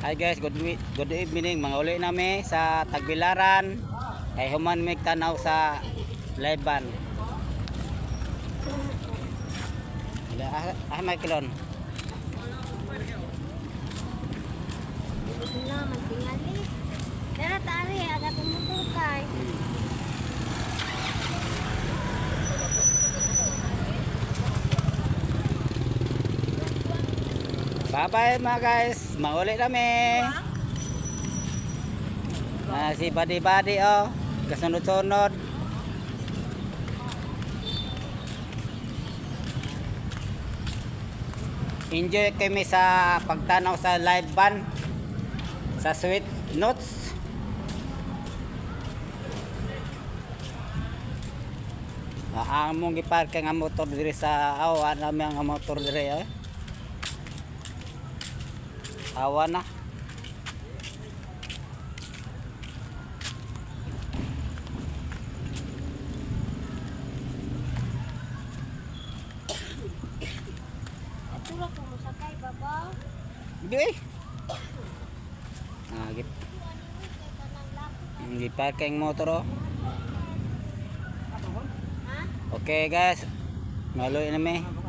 Hi guys, good evening. Mga uli nami sa Tagbilaran. Kay human may tanaw sa Leban. May kilon. Wala man tingali. Pero tari aga tumutur kay. Bye-bye mga guys. Mauli kami. Si Badi-Badi oh. Kasunod-sunod. Enjoy kami sa pagtanaw sa live band sa Sweet Notes. Ang mong giparking ang motor diri sa awa namin ang motor diri eh. Awa na. Atura ko mo sakay baba. Di. Giparking motor oh. Ha? Okay guys. Maluin na mi.